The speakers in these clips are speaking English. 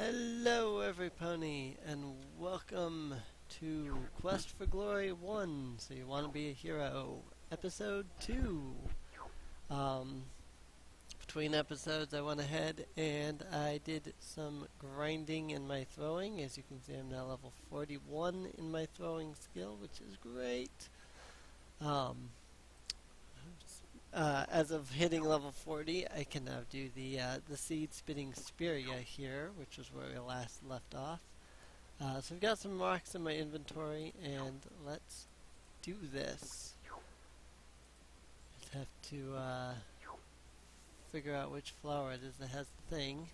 Hello everypony and welcome to Quest for Glory 1, So You Want to Be a Hero, Episode 2. Um, Between episodes I went ahead and I did some grinding in my throwing. As you can see, I'm now level 41 in my throwing skill, which is great. As of hitting level 40, I can now do the seed spitting spear here, which is where we last left off. So we've got some rocks in my inventory, and let's do this. Just have to figure out which flower it is that has the thing.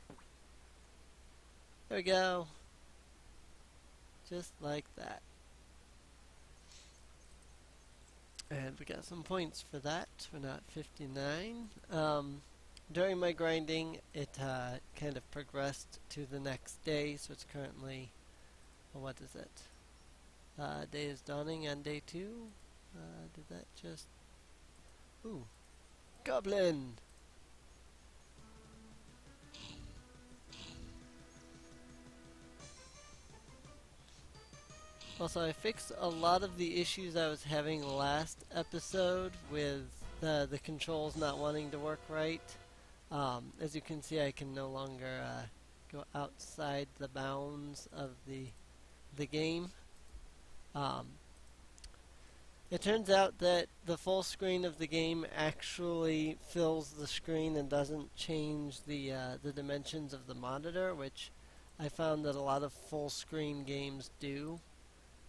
There we go. Just like that. And we got some points for that. We're now at 59. During my grinding, it kind of progressed to the next day, so it's currently, well, what is it? Day is dawning on day 2. Did that just... Ooh. Goblin! Also, I fixed a lot of the issues I was having last episode with the controls not wanting to work right. As you can see, I can no longer go outside the bounds of the game. It turns out that the full screen of the game actually fills the screen and doesn't change the dimensions of the monitor, which I found that a lot of full screen games do.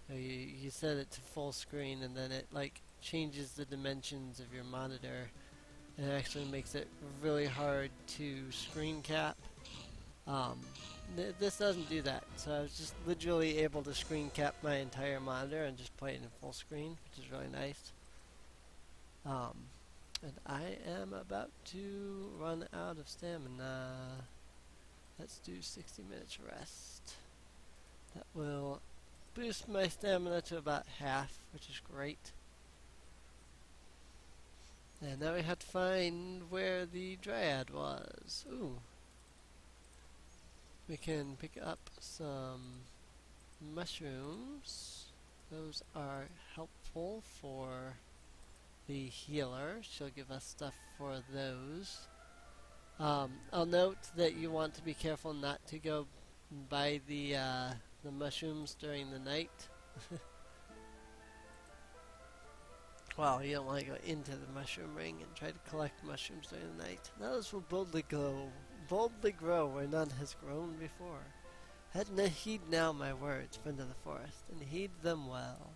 You set it to full screen and then it changes the dimensions of your monitor, and it actually makes it really hard to screen cap. This doesn't do that, so I was just literally able to screen cap my entire monitor and just play it in full screen, which is really nice. And I am about to run out of stamina. Let's do 60 minutes rest. That will boost my stamina to about half, which is great. And now we have to find where the dryad was. Ooh. We can pick up some mushrooms. Those are helpful for the healer. She'll give us stuff for those. I'll note that you want to be careful not to go by the mushrooms during the night. Well, you don't want to go into the mushroom ring and try to collect mushrooms during the night. Those will boldly grow where none has grown before. Heed now my words, friend of the forest, and heed them well.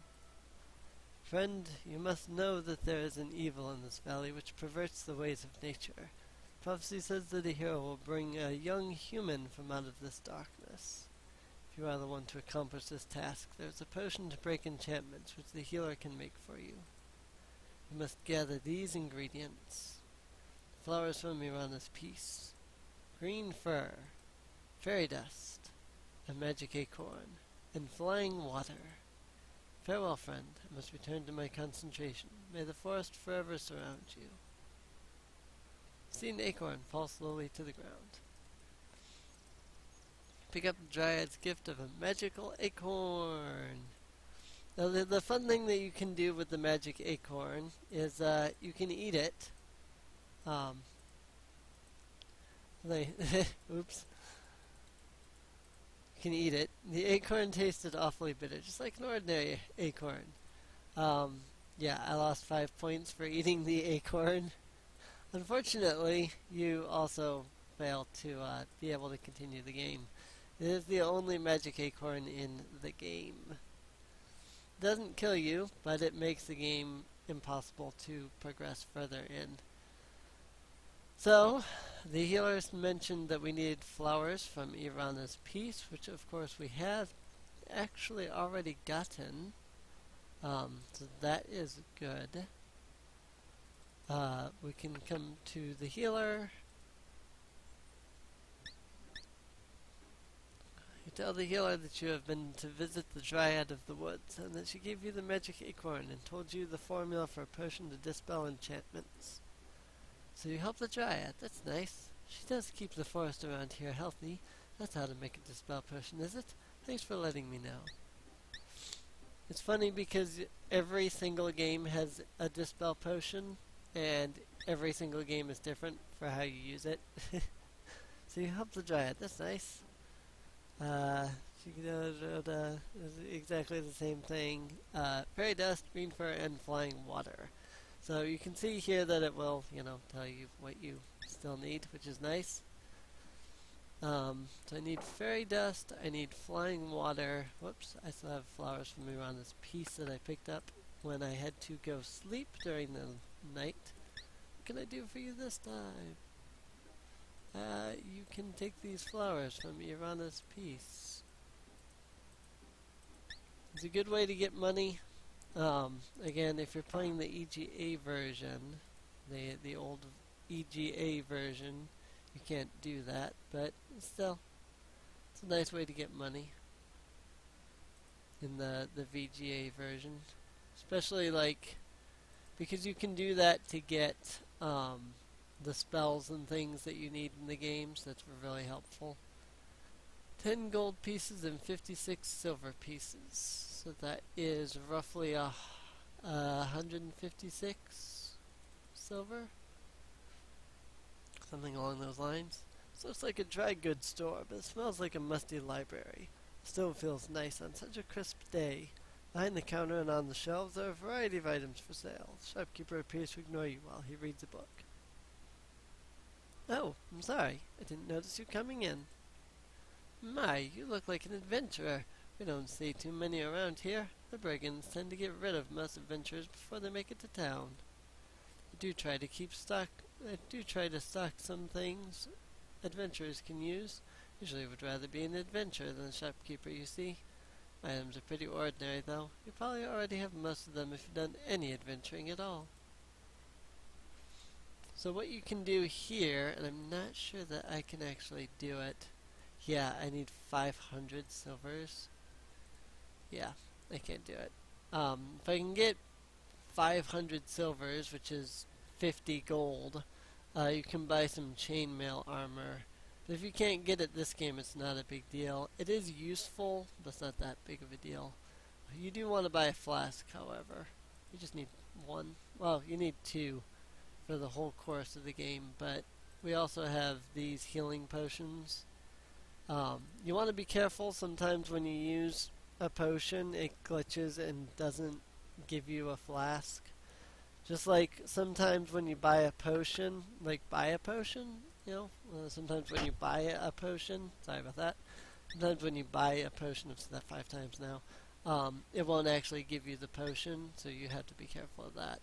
Friend, you must know that there is an evil in this valley which perverts the ways of nature. Prophecy says that a hero will bring a young human from out of this darkness. If you are the one to accomplish this task, there is a potion to break enchantments which the healer can make for you. You must gather these ingredients: flowers from Mirana's peace, green fir, fairy dust, a magic acorn, and flying water. Farewell, friend. I must return to my concentration. May the forest forever surround you. See an acorn fall slowly to the ground. Pick up the dryad's gift of a magical acorn. Now, the fun thing that you can do with the magic acorn is you can eat it. Oops. You can eat it. The acorn tasted awfully bitter, just like an ordinary acorn. Yeah, I lost 5 points for eating the acorn. Unfortunately, you also fail to be able to continue the game. It is the only magic acorn in the game. It doesn't kill you, but it makes the game impossible to progress further in. So, the healers mentioned that we needed flowers from Mirana's peace, which of course we have actually already gotten. So that is good. We can come to the healer. You tell the healer that you have been to visit the Dryad of the Woods, and that she gave you the magic acorn and told you the formula for a potion to dispel enchantments. So you help the Dryad. That's nice. She does keep the forest around here healthy, That's how to make a dispel potion, is it? Thanks for letting me know. It's funny because every single game has a dispel potion, and every single game is different for how you use it. So you help the dryad. That's nice. Is exactly the same thing. Fairy dust, green fur, and flying water. So you can see here that it will, tell you what you still need, which is nice. So I need fairy dust, I need flying water. Whoops, I still have flowers from Mirana's piece that I picked up when I had to go sleep during the night. What can I do for you this time? You can take these flowers from Mirana's piece. It's a good way to get money. Again, if you're playing the EGA version, the old EGA version, you can't do that, but still, it's a nice way to get money in the VGA version. Especially, because you can do that to get the spells and things that you need in the games. That's really helpful. 10 gold pieces and 56 silver pieces. So that is roughly 156 silver. Something along those lines. So it's like a dry goods store, but it smells like a musty library. Still feels nice on such a crisp day. Behind the counter and on the shelves are a variety of items for sale. The shopkeeper appears to ignore you while he reads a book. Oh, I'm sorry. I didn't notice you coming in. My, you look like an adventurer. We don't see too many around here. The brigands tend to get rid of most adventurers before they make it to town. I do try to stock some things adventurers can use. Usually would rather be an adventurer than a shopkeeper, you see. My items are pretty ordinary, though. You probably already have most of them if you've done any adventuring at all. So what you can do here, and I'm not sure that I can actually do it. Yeah, I need 500 silvers. Yeah, I can't do it. If I can get 500 silvers, which is 50 gold, you can buy some chainmail armor. But if you can't get it this game, it's not a big deal. It is useful, but it's not that big of a deal. You do want to buy a flask, however. You just need one. Well, you need two for the whole course of the game, but we also have these healing potions. You want to be careful sometimes when you use a potion, it glitches and doesn't give you a flask. Just like sometimes when you buy a potion, sometimes when you buy a potion, sorry about that, sometimes when you buy a potion, I've said that 5 times now, it won't actually give you the potion, so you have to be careful of that.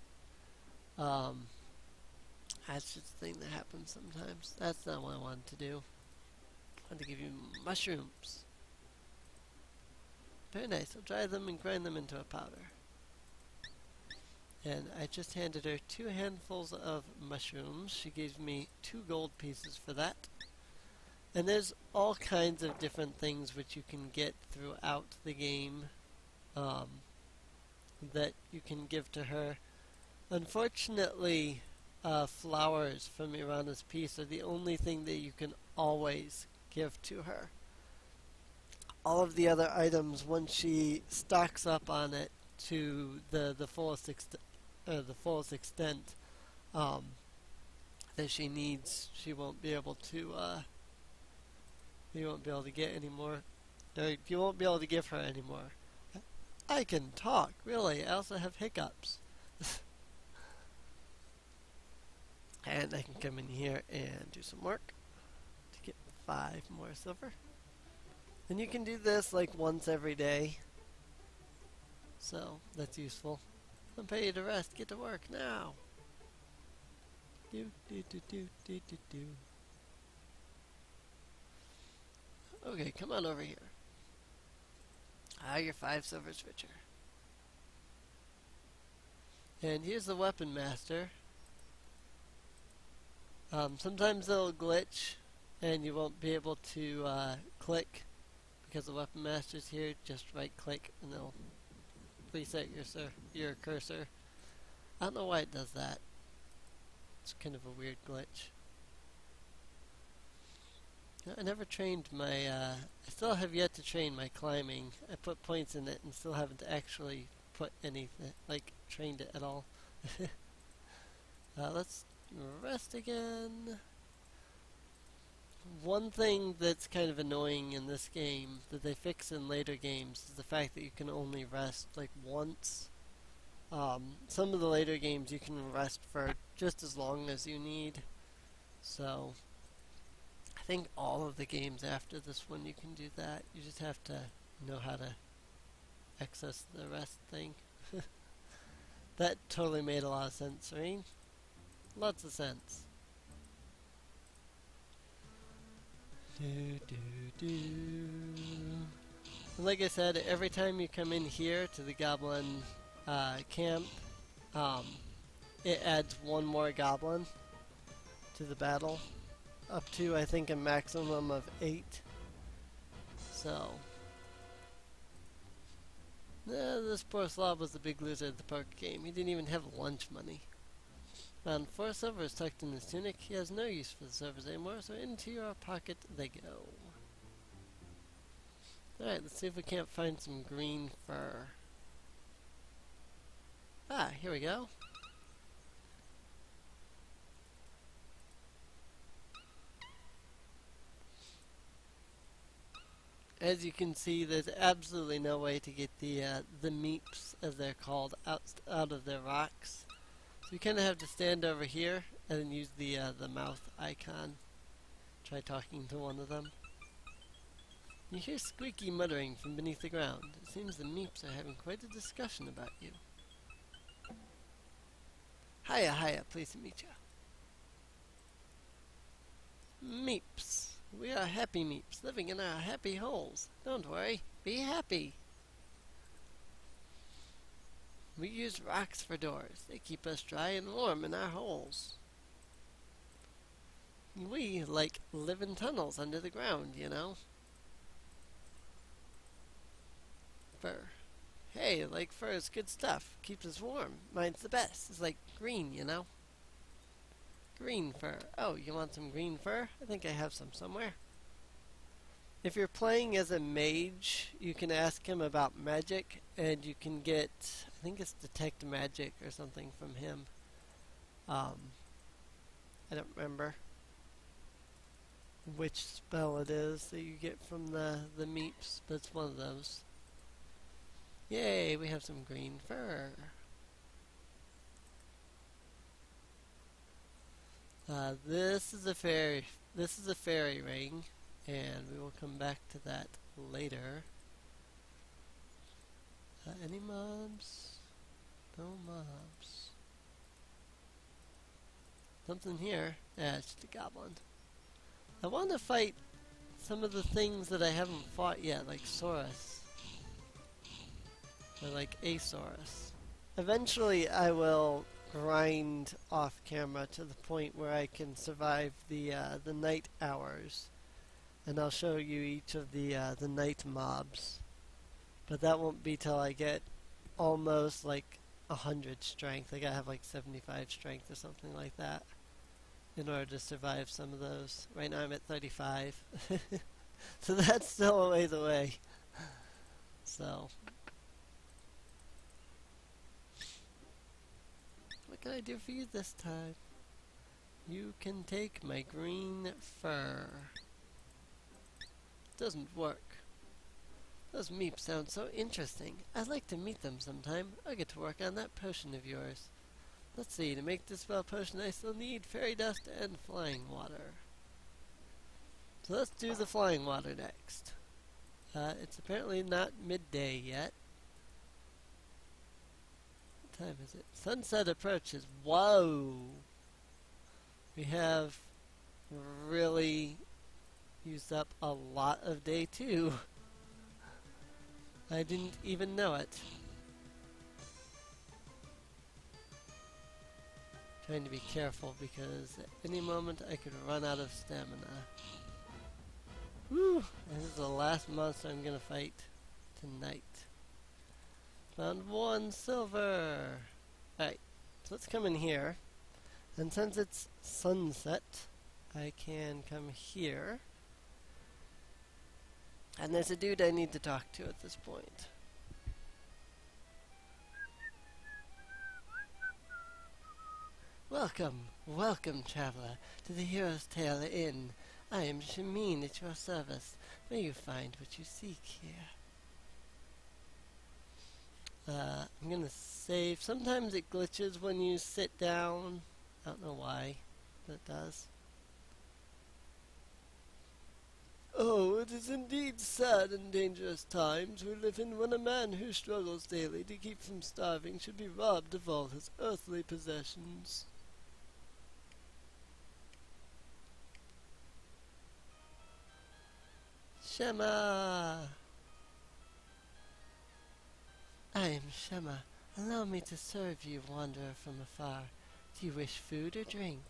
That's just a thing that happens sometimes. That's not what I wanted to do. I wanted to give you mushrooms. Very nice. I'll dry them and grind them into a powder. And I just handed her 2 handfuls of mushrooms. She gave me 2 gold pieces for that. And there's all kinds of different things which you can get throughout the game that you can give to her. Unfortunately, flowers from Mirana's piece are the only thing that you can always give to her. All of the other items, once she stocks up on it to the fullest extent that she needs, she won't be able to get anymore. You won't be able to give her anymore. I can talk, really. I also have hiccups. And I can come in here and do some work to get 5 more silver. And you can do this like once every day. So that's useful. I'll pay you to rest. Get to work now. Okay, come on over here. You're 5 silvers richer. And here's the weapon master. Sometimes it'll glitch and you won't be able to click because the weapon master's here. Just right click and it'll reset your cursor. I don't know why it does that. It's kind of a weird glitch. No, I never trained my, I still have yet to train my climbing. I put points in it and still haven't actually put anything, like, trained it at all. Let's rest again. One thing that's kind of annoying in this game that they fix in later games is the fact that you can only rest like once. Some of the later games you can rest for just as long as you need. So I think all of the games after this one you can do that. You just have to know how to access the rest thing. That totally made a lot of sense, right? Lots of sense. And like I said, every time you come in here to the goblin camp, it adds one more goblin to the battle, up to I think a maximum of 8. So, this poor slob was the big loser at the poker game. He didn't even have lunch money. Found 4 silvers tucked in his tunic. He has no use for the silvers anymore, so into your pocket they go. Alright, let's see if we can't find some green fur. Ah, here we go. As you can see, there's absolutely no way to get the meeps, as they're called, out of their rocks. So you kind of have to stand over here and then use the mouth icon. Try talking to one of them. You hear squeaky muttering from beneath the ground. It seems the meeps are having quite a discussion about you. Hiya, hiya, pleased to meet you. Meeps. We are happy meeps, living in our happy holes. Don't worry, be happy. We use rocks for doors. They keep us dry and warm in our holes. We, like, live in tunnels under the ground, you know? Fur. Hey, like fur is good stuff. Keeps us warm. Mine's the best. It's like green, you know? Green fur. Oh, you want some green fur? I think I have some somewhere. If you're playing as a mage, you can ask him about magic, and you can get, I think it's detect magic or something from him. I don't remember which spell it is that you get from the meeps, but it's one of those. Yay, we have some green fur. This is a fairy ring, and we will come back to that later. Any mobs? No mobs. Something here. Yeah, it's just a goblin. I want to fight some of the things that I haven't fought yet, like Saurus. Or like Asaurus. Eventually I will grind off camera to the point where I can survive the night hours, and I'll show you each of the night mobs. But that won't be till I get almost like 100 strength. I gotta have like 75 strength or something like that in order to survive some of those. Right now I'm at 35. So that's still a ways away. So what can I do for you this time? You can take my green fur. Doesn't work. Those meeps sound so interesting. I'd like to meet them sometime. I'll get to work on that potion of yours. Let's see, to make this spell potion I still need fairy dust and flying water. So let's do the flying water next. It's apparently not midday yet. What time is it? Sunset approaches. Whoa! We have really used up a lot of day 2. I didn't even know it. Trying to be careful because at any moment I could run out of stamina. Whew! This is the last monster I'm gonna fight tonight. Found 1 silver! Alright, so let's come in here. And since it's sunset, I can come here And there's a dude I need to talk to at this point. Welcome, welcome, traveler, to the Hero's Tale Inn. I am Shameen at your service. May you find what you seek here. I'm gonna save. Sometimes it glitches when you sit down. I don't know why, but it does. Oh, it is indeed sad and dangerous times we live in when a man who struggles daily to keep from starving should be robbed of all his earthly possessions. Shema! I am Shema. Allow me to serve you, wanderer from afar. Do you wish food or drink?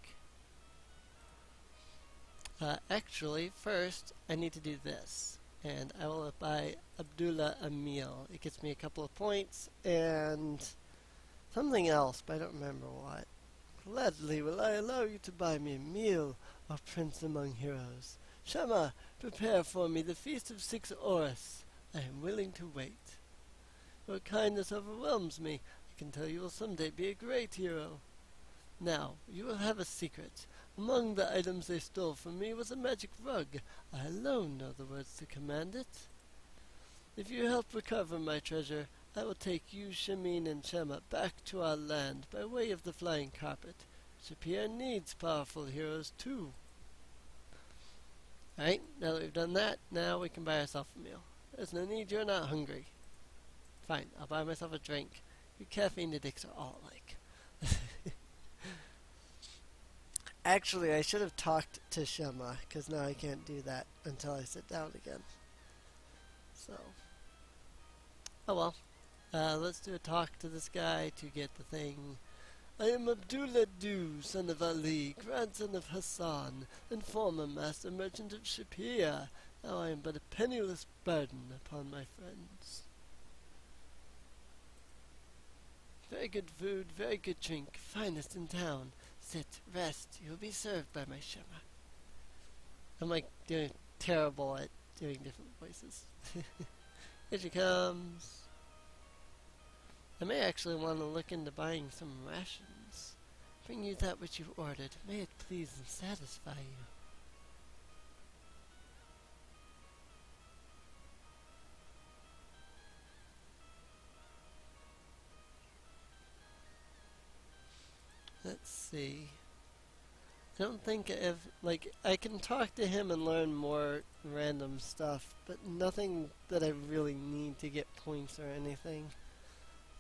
Actually, first, I need to do this. And I will buy Abdullah a meal. It gets me a couple of points and something else, but I don't remember what. Gladly will I allow you to buy me a meal, O Prince among heroes. Shema, prepare for me the feast of 6 Oris. I am willing to wait. Your kindness overwhelms me. I can tell you will someday be a great hero. Now, you will have a secret. Among the items they stole from me was a magic rug. I alone know the words to command it. If you help recover my treasure, I will take you, Shameen, and Shema back to our land by way of the flying carpet. Shapeir needs powerful heroes too. Alright, now that we've done that, now we can buy ourselves a meal. There's no need, you're not hungry. Fine, I'll buy myself a drink. You caffeine addicts are all alike. Actually, I should have talked to Shema, because now I can't do that until I sit down again. So, oh well. Let's do a talk to this guy to get the thing. I am Abdullah Du, son of Ali, grandson of Hassan, and former master merchant of Shapeir. Now I am but a penniless burden upon my friends. Very good food, very good drink, finest in town. Sit, rest, you will be served by my Shema. I'm like doing terrible at doing different voices. Here she comes. I may actually want to look into buying some rations. Bring you that which you ordered. May it please and satisfy you. Let's see. I don't think I can talk to him and learn more random stuff, but nothing that I really need to get points or anything.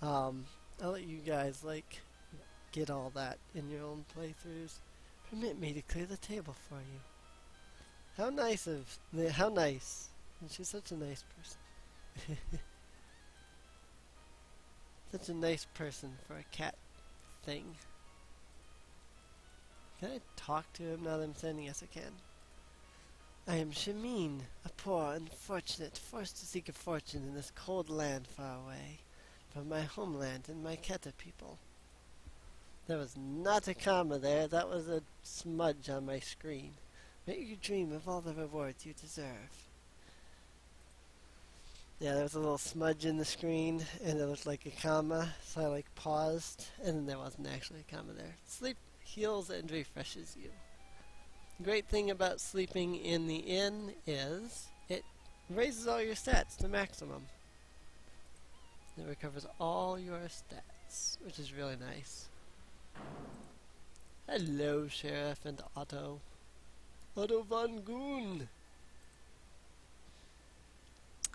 I'll let you guys, get all that in your own playthroughs. Permit me to clear the table for you. How nice. And she's such a nice person. Such a nice person for a cat thing. Can I talk to him now that I'm sending? Yes, I can. I am Shameen, a poor, unfortunate, forced to seek a fortune in this cold land far away from my homeland and my Keta people. There was not a comma there. That was a smudge on my screen. May you dream of all the rewards you deserve. Yeah, there was a little smudge in the screen, and it looked like a comma, so I paused, and then there wasn't actually a comma there. Sleep heals and refreshes you. The great thing about sleeping in the inn is it raises all your stats to maximum. It recovers all your stats, which is really nice. Hello, Sheriff and Otto. Otto von Goon!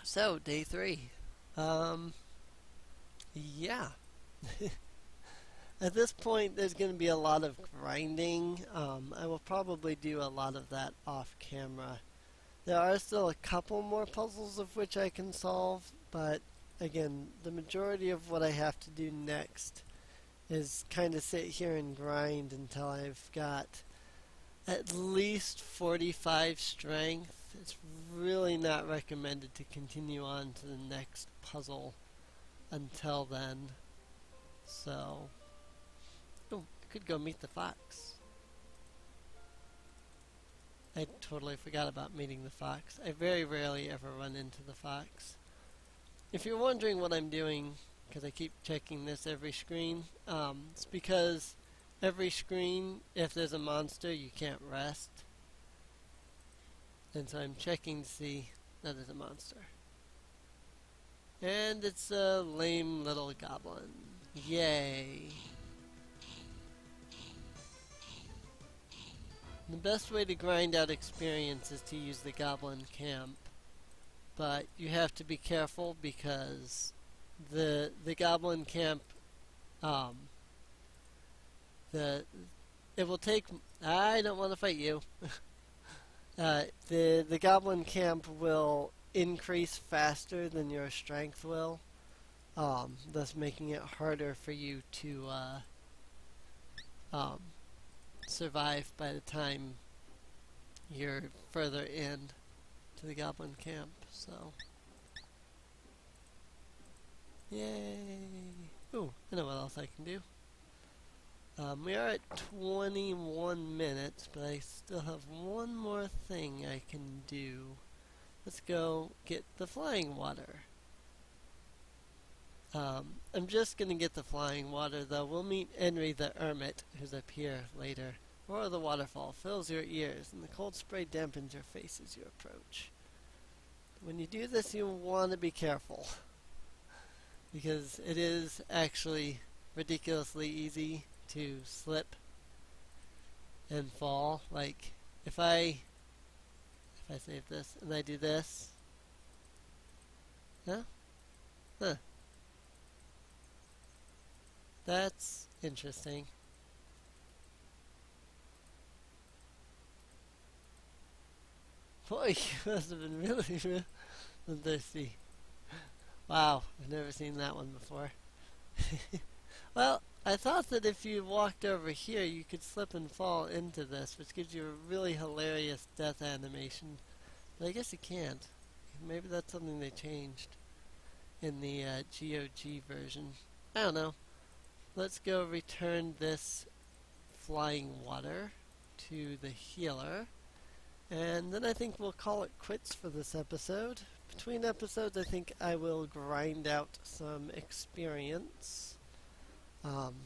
So, day 3. Yeah. At this point, there's going to be a lot of grinding. I will probably do a lot of that off camera. There are still a couple more puzzles of which I can solve, but again, the majority of what I have to do next is kind of sit here and grind until I've got at least 45 strength. It's really not recommended to continue on to the next puzzle until then. So, oh, I could go meet the fox. I totally forgot about meeting the fox. I very rarely ever run into the fox. If you're wondering what I'm doing, because I keep checking this every screen, it's because every screen, if there's a monster, you can't rest. And so I'm checking to see that there's a monster. And it's a lame little goblin. Yay. The best way to grind out experience is to use the goblin camp. But you have to be careful because the goblin camp, it will take. I don't want to fight you. The goblin camp will increase faster than your strength will, thus making it harder for you to survive by the time you're further in to the goblin camp. So, yay! Ooh, I know what else I can do. We are at 21 minutes, but I still have one more thing I can do. Let's go get the flying water. I'm just going to get the flying water, though. We'll meet Henry the Hermit, who's up here later. Roar of the waterfall fills your ears, and the cold spray dampens your face as you approach. When you do this, you want to be careful, because it is actually ridiculously easy to slip and fall. Like, if I save this and I do this, huh, that's interesting. Boy, you must have been really, really thirsty. Wow, I've never seen that one before. Well, I thought that if you walked over here, you could slip and fall into this, which gives you a really hilarious death animation. But I guess you can't. Maybe that's something they changed in the GOG version. I don't know. Let's go return this flying water to the healer. And then I think we'll call it quits for this episode. Between episodes, I think I will grind out some experience.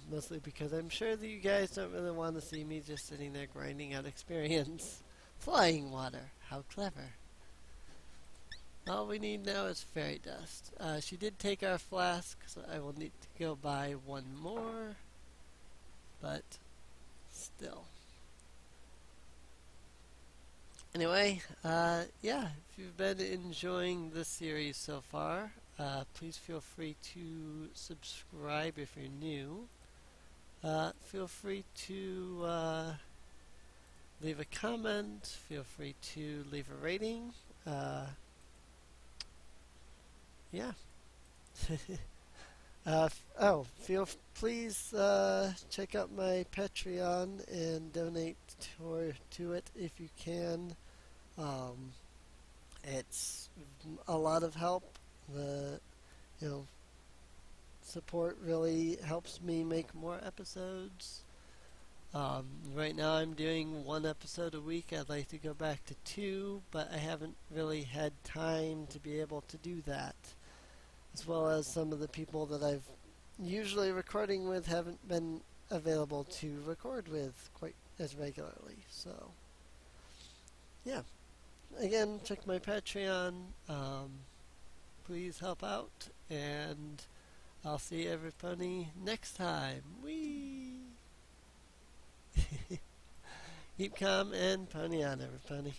Mostly because I'm sure that you guys don't really want to see me just sitting there grinding out experience. Flying water. How clever. All we need now is fairy dust. She did take our flask, so I will need to go buy one more. But still. Anyway, yeah, if you've been enjoying this series so far, please feel free to subscribe if you're new. Feel free to leave a comment. Feel free to leave a rating. Yeah. Please check out my Patreon and donate to it if you can. It's a lot of help. The support really helps me make more episodes. Right now I'm doing 1 episode a week. I'd like to go back to 2, but I haven't really had time to be able to do that. As well as some of the people that I've usually recording with haven't been available to record with quite as regularly. So, yeah. Again, check my Patreon. Please help out, and I'll see everybody next time. Whee! Keep calm and pony on, everybody.